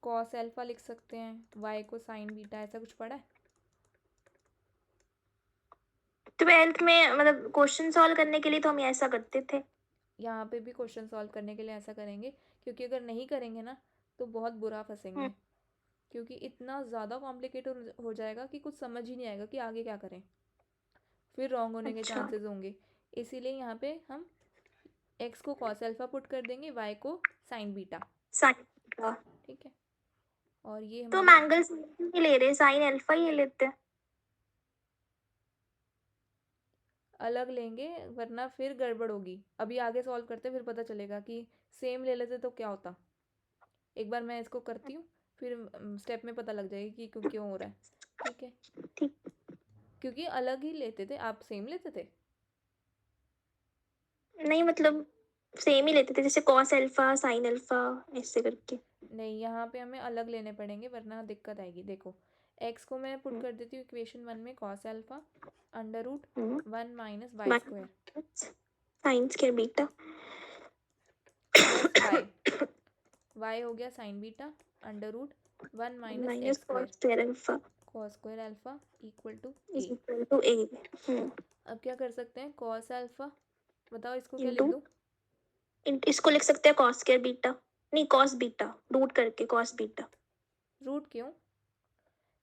cos अल्फा लिख सकते हैं, y को साइन बीटा, ऐसा कुछ पढ़ा है? 12th में मतलब क्वेश्चन सॉल्व करने के लिए तो हम ऐसा करते थे। यहाँ पे भी क्वेश्चन सॉल्व करने के लिए ऐसा करेंगे, क्योंकि अगर नहीं करेंगे ना तो बहुत बुरा फंसेंगे, क्योंकि इतना ज़्यादा कॉम्प्लिकेटेड हो जाएगा कि कुछ समझ ही नहीं आएगा कि आगे क्या करें, फिर रॉन्ग होने के अच्छा। चांसेस होंगे। इसीलिए यहाँ पे हम x को cos अल्फा पुट कर देंगे, y को साइन बीटा। साइन का ठीक है, और ये तो हम हमारा एंगल नहीं ले रहे, साइन अल्फा ही ले लेते हैं। अलग लेंगे, वरना फिर गड़बड़ होगी। अभी आगे सॉल्व करते फिर पता चलेगा कि सेम ले लेते तो क्या होता। एक बार मैं इसको करती हूँ, फिर स्टेप में पता लग जाएगी कि क्यों क्यों हो रहा है। ठीक है, ठीक। क्योंकि अलग ही लेते थे, आप सेम लेते थे। नहीं मतलब सेम ही लेते थे, जैसे कॉस अल्फा साइन अल्फा ऐसे करके। नहीं, यहाँ पे हमें अलग लेने पड़ेंगे वरना दिक्कत आएगी। देखो, x को मैं पुट कर देती हूँ इक्वेशन 1 में, cos alpha under root 1 minus Y square sine square beta plus y हो गया sine beta under root 1 minus minus X cos square square alpha cos square alpha equal to is A. Equal to A. अब क्या कर सकते हैं, cos अल्फा बताओ इसको क्या लिख इंटू, दूँ? इसको लिख सकते हैं कॉस स्क्वायर बीटा, नहीं कॉस बीटा, रूट करके कॉस बीटा। रूट क्यों?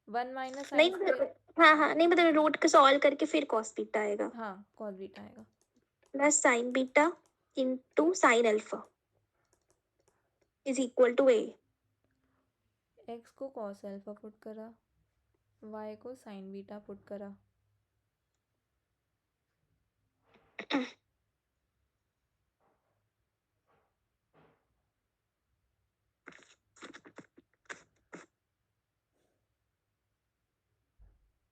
1 माइनस नहीं साइन स्क्वेयर। मतलब, हाँ हाँ, नहीं मतलब रूट के सॉल्व करके फिर कॉस बीटा आएगा, हाँ, कॉस बीटा आएगा। Plus sine beta into sine alpha is equal to A. X को कॉस अल्फा पुट करा, वाई को साइन बीटा पुट करा।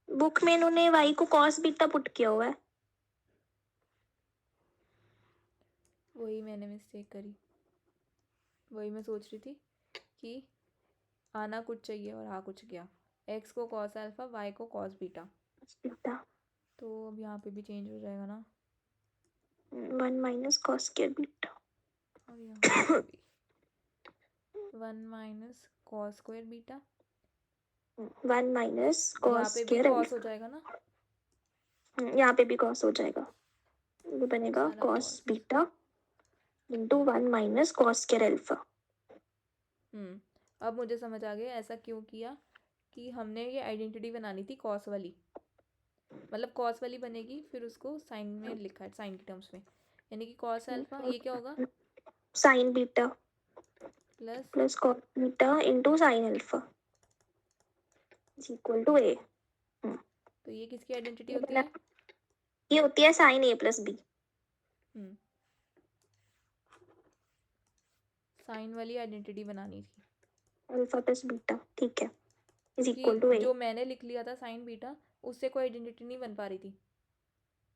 बुक में इन्होंने वाई को कॉस बीटा पुट किया हुआ है। वही मैंने मिस्टेक करी। वही मैं सोच रही थी कि आना कुछ चाहिए और आ कुछ गया। एक्स को कॉस अल्फा, वाई को कॉस बीटा। बीटा तो अब यहाँ पे भी चेंज हो जाएगा ना, 1 माइनस कॉस स्क्वायर बीटा। और यहाँ पे भी 1 minus cos square beta. 1 minus यहाँ कॉस पे भी स्क्वायर कॉस हो अल्फा, जाएगा ना, यहाँ पे भी कॉस हो जाएगा, ये बनेगा सारा cos cos. Beta into 1 minus cos square alpha. अब मुझे समझ आ गया ऐसा क्यों किया, कि हमने ये आइडेंटिटी बनानी थी कॉस वाली, मतलब कॉस वाली बनेगी फिर उसको साइन में लिखा है, साइन के टर्म्स में, यानी कि कॉस अल्फा ये क्या होगा, sine beta plus, plus cos beta into sine alpha is equal to A. तो ये किसकी आइडेंटिटी होती है? ये होती है sine A plus B. Sine वाली आइडेंटिटी बनानी थी, अल्फा प्लस बीटा, ठीक है, इज इक्वल टू क्योंकि ए। जो मैंने लिख लिया था साइन बीटा, उससे कोई आइडेंटिटी नहीं बन पा रही थी।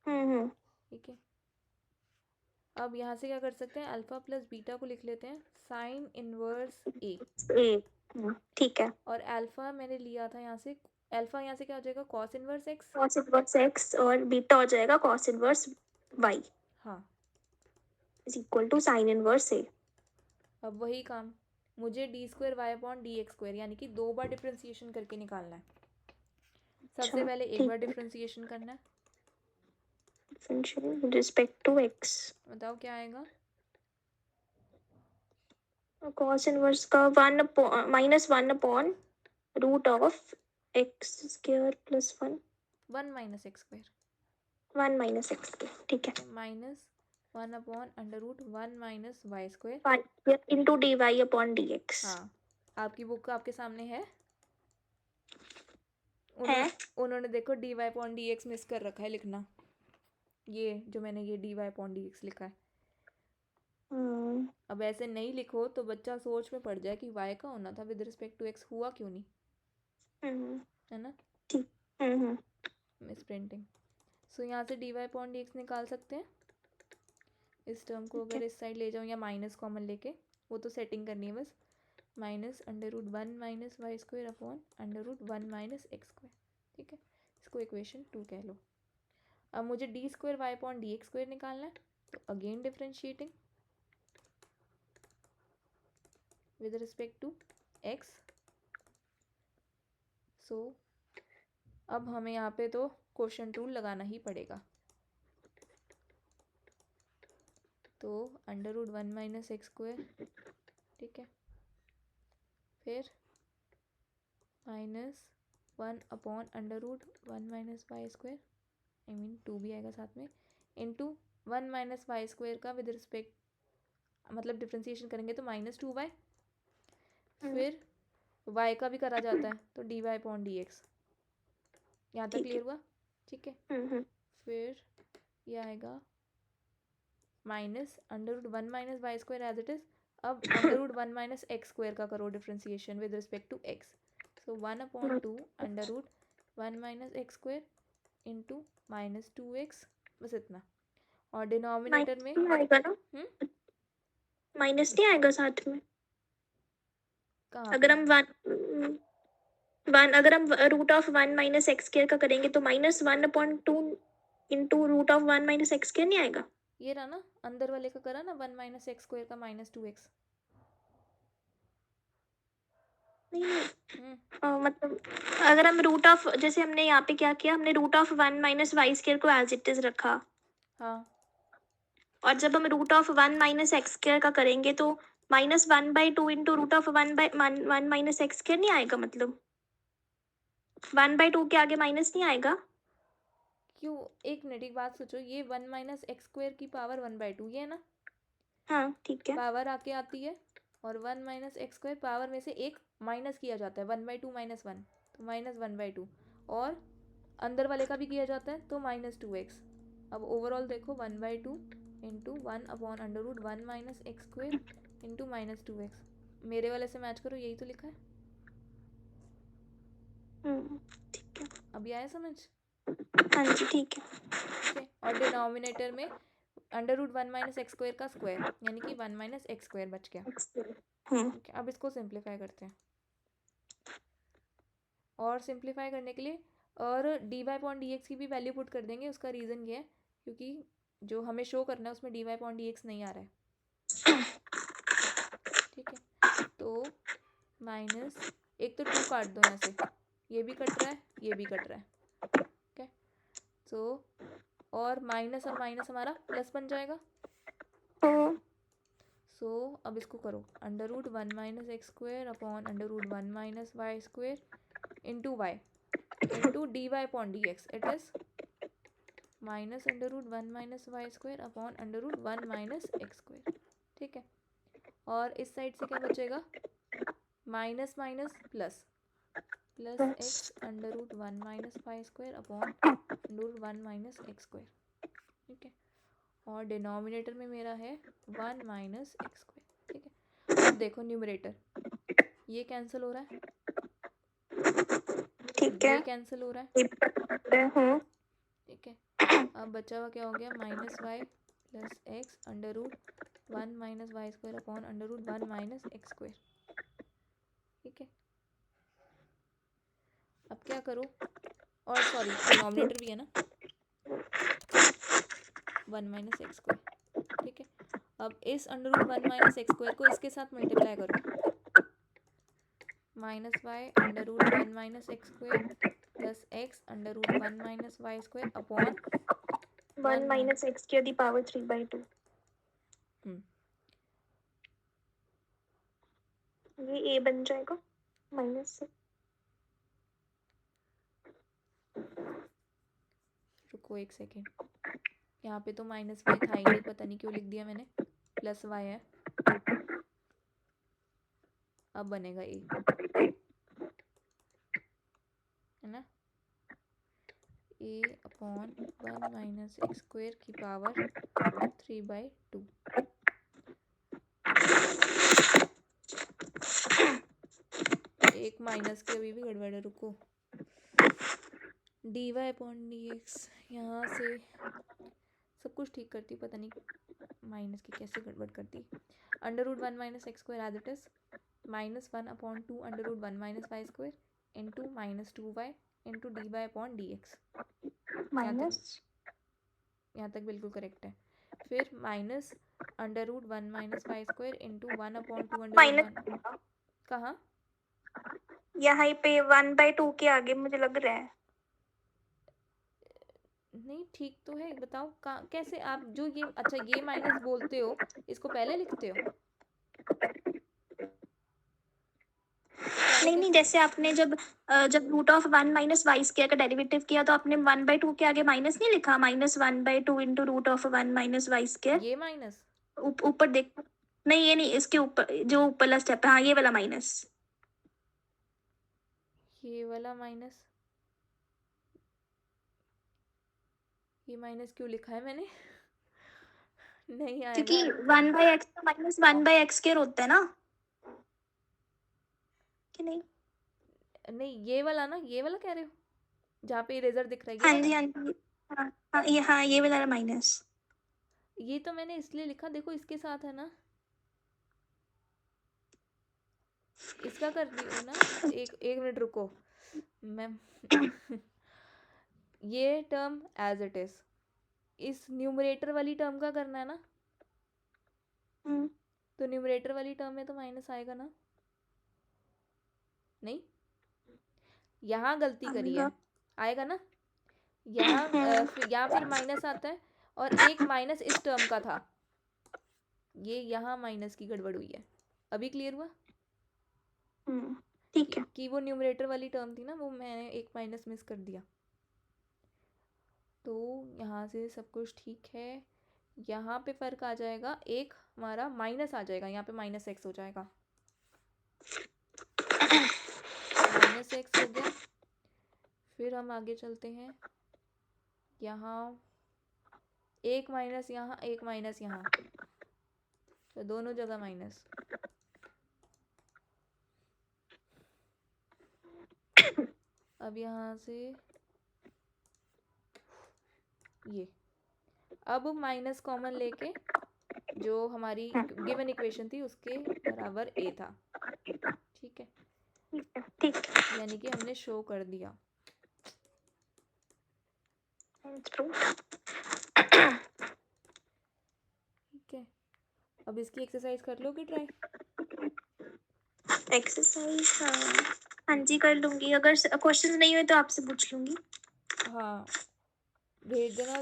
हम्म। ठीक है, अब यहाँ से क्या कर सकते हैं, अल्फा प्लस बीटा को लिख लेते हैं साइन इनवर्स ए, ए, ठीक है। और अल्फा मैंने लिया था यहाँ से, अल्फा यहाँ से क्या हो जाएगा, cos inverse X. Cos inverse X और बीटा हो जाएगा कॉस इनवर्स वाई हाँ, is equal to sine inverse A. अब वही काम मुझे D square Y upon D X square यानी कि 2 बार डिफ्रेंसिएशन करके निकालना है। सबसे अच्छा पहले एक ठीक बार है, डिफ्रेंसिएशन करना है। Differential with respect to x. बताओ क्या आएगा? कॉस इनवर्स का 1 minus 1 upon root of x square plus 1, 1 minus x square, 1 minus x square, ठीक है। तो minus 1 upon under root 1 minus Y square. 1 into d Y upon D x हाँ, आपकी बुक आपके सामने है। है। उन्होंने देखो d Y upon D x miss कर रखा है लिखना, ये जो मैंने ये d Y upon D x लिखा है। हम्म अब ऐसे नहीं लिखो तो बच्चा सोच में पड़ जाए कि वाई का होना था विद रिस्पेक्ट टू एक्स, हुआ क्यों नहीं, हम्म, है ना, ठीक। Miss printing. सो यहाँ से D Y upon D x निकाल सकते हैं। इस टर्म को ठीक अगर है, इस साइड ले जाऊँ या माइनस कॉमन लेके, वो तो सेटिंग करनी है बस, minus under root 1 minus Y square upon under root 1 minus x square. ठीक है, इसको इक्वेशन 2 कह लो। अब मुझे D square Y upon D X square निकालना है, तो again differentiating with respect to X. So अब हमें यहाँ पे तो क्वोशंट रूल लगाना ही पड़ेगा, तो under root 1 minus x square, ठीक है, फिर minus 1 upon under root 1 minus Y square, I mean 2 भी आएगा साथ में, इंटू 1 माइनस वाई स्क्वायर का विद रिस्पेक्ट मतलब डिफ्रेंसिएशन करेंगे तो -2y, फिर y का भी करा जाता है तो d Y upon D x. यहाँ तक ठीक है। क्लियर हुआ? ठीक है, फिर ये आएगा minus under root 1 minus Y square as it is. अब under root 1 minus x square का करो differentiation with respect to X, so 1/2 under root 1 minus x square into -2x, बस इतना। और डिनोमिनेटर में माइनस आएगा ना, हम्म माइनस नहीं आएगा साथ में? कहाँ पे? अगर हम अगर हम root of 1 minus x square का करेंगे तो -1/2 into root of 1 minus x square नहीं आएगा? ये रहा ना, अंदर वाले का करा ना 1 माइनस एक्स स्क्वायर का -2x। नहीं मतलब अगर हम रूट ऑफ, जैसे हमने यहाँ पे क्या किया, हमने root of 1 minus Y square को एज इट इज रखा, हाँ, और जब हम root of 1 minus x square का करेंगे तो -1/2 into root of 1 minus x square नहीं आएगा, मतलब 1/2 के आगे माइनस नहीं आएगा। क्यों? एक मिनट, एक बात सोचो, ये 1 माइनस एक्स स्क्वायर की पावर 1/2 ये है ना, हाँ ठीक है। पावर आके आती है, और 1 माइनस एक्स स्क्वायर पावर में से एक माइनस किया जाता है, 1/2 -1, तो -1/2, और अंदर वाले का भी किया जाता है तो -2x। अब ओवरऑल देखो 1/2 into 1/√1 minus x square into -2x। मेरे वाले से मैच करो, यही तो लिखा है। ठीक है। अभी आया समझ? हाँ जी ठीक है। ठीक है, और डिनोमिनेटर में √1 माइनस एक्स स्क्वायर का स्क्वायर, यानी कि 1 माइनस एक्स स्क्वायर बच गया। ठीक है, अब इसको सिंप्लीफाई करते हैं, और सिंप्लीफाई करने के लिए और dy/dx की भी वैल्यू पुट कर देंगे। उसका रीज़न ये है क्योंकि जो हमें शो करना है उसमें dy/dx नहीं आ रहा है। ठीक है, तो माइनस, एक तो 2 काट दो यहाँ से, ये भी कट रहा है, ये भी कट रहा है। ठीक है, तो और माइनस और माइनस हमारा प्लस बन जाएगा। सो अब इसको करो, √1 minus x square upon √1 minus Y square into y into dy/dx। It is -√1 minus Y square upon √1 minus x square. ठीक है, और इस साइड से क्या बचेगा, minus minus plus, plus x √1 minus Y square upon √1 minus x square. ठीक है, और डिनोमिनेटर में मेरा है 1 माइनस एक्स स्क्वायर। ठीक है, अब देखो न्यूमरेटर, ये कैंसिल हो रहा है, ठीक है। ये कैंसिल हो रहा है। ठीक है, अब बचा हुआ क्या हो गया, -y plus x √1 minus Y square upon √1 minus x square. ठीक है, अब क्या करो, और सॉरी डिनोमिनेटर भी है ना, 1 माइनस एक्स स्क्वायर। ठीक है, अब इस √1 माइनस एक्स स्क्वायर को इसके साथ मल्टीप्लाई करो, -y √1 minus x square plus x √1 minus Y square upon 1 minus x की पावर 3/2। ये a बन जाएगा माइनस से। रुको एक सेकेंड, यहाँ पे तो -y था ही नहीं, पता नहीं क्यों लिख दिया मैंने, +y है। अब बनेगा a, है ना, a upon 1 minus x square की पावर 3/2। एक माइनस की अभी भी गड़बड़ है, रुको, dy/dx यहाँ से सब कुछ ठीक करती, पता नहीं माइनस की कैसे गड़बड़ करती। √1 minus x square as it is, -1/2 √1 minus Y square into -2y into dy/dx। यहाँ तक बिल्कुल करेक्ट है। फिर -√1 माइनस वाई स्क्वायर इंटू 1/2 √1, कहाँ, यहाँ पे 1/2 के आगे मुझे लग रहा है। नहीं ठीक तो है, बताओ कहाँ, कैसे आप जो ये, अच्छा ये माइनस बोलते हो, इसको पहले लिखते हो, पहले नहीं, कैसे? जैसे आपने जब root of 1 minus Y square का डेरिवेटिव किया तो आपने 1/2 के आगे माइनस नहीं लिखा, -1/2 into root of 1 minus Y square. ये माइनस, ऊपर देख, नहीं ये नहीं, इसके ऊपर जो ऊपरला स्टेप है, हाँ ये वाला माइनस। ये वाला माइनस, ये माइनस क्यों लिखा है मैंने? नहीं क्योंकि आएगा। 1/x का माइनस 1/x स्क्वायर होता है ना, कि नहीं? नहीं ये वाला ना, ये वाला कह रहे हो जहाँ पे इरेजर दिख रहा है, ये हाँ वाला? जी हाँ जी, हाँ ये वाला माइनस। ये तो मैंने इसलिए लिखा, देखो इसके साथ है ना, इसका कर दी हो ना, एक एक मिनट रुको, मैं ये टर्म एज इट इज, इस न्यूमरेटर वाली टर्म का करना है ना, तो न्यूमरेटर वाली टर्म में तो माइनस आएगा ना, नहीं, यहाँ गलती करी है, आएगा ना, यहाँ यहाँ फिर माइनस आता है, और एक माइनस इस टर्म का था, ये यहाँ माइनस की गड़बड़ हुई है। अभी क्लियर हुआ ठीक है। कि वो न्यूमरेटर वाली टर्म थी ना, वो मैंने एक माइनस मिस कर दिया। तो यहाँ से सब कुछ ठीक है। यहाँ पे फ़र्क आ जाएगा, एक हमारा माइनस आ जाएगा, यहाँ पे माइनस एक्स हो जाएगा। माइनस एक्स हो गया। फिर हम आगे चलते हैं, यहाँ एक माइनस यहाँ, एक माइनस यहाँ, तो दोनों जगह माइनस। अब यहाँ से ये, अब माइनस कॉमन लेके जो हमारी गिवन इक्वेशन थी उसके बराबर ए था। ठीक है, ठीक यानी कि हमने शो कर दिया। ठीक है, अब इसकी एक्सरसाइज कर लोगे ट्राई? एक्सरसाइज हाँ जी कर लूंगी, अगर क्वेश्चन नहीं हुए तो आपसे पूछ लूंगी। हाँ, भेज देना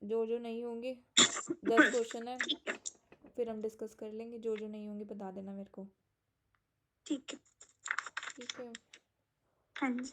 जो जो नहीं होंगे। 10 क्वेश्चन है, फिर हम डिस्कस कर लेंगे। जो जो नहीं होंगे बता देना मेरे को। ठीक है। ठीक है। हाँ जी।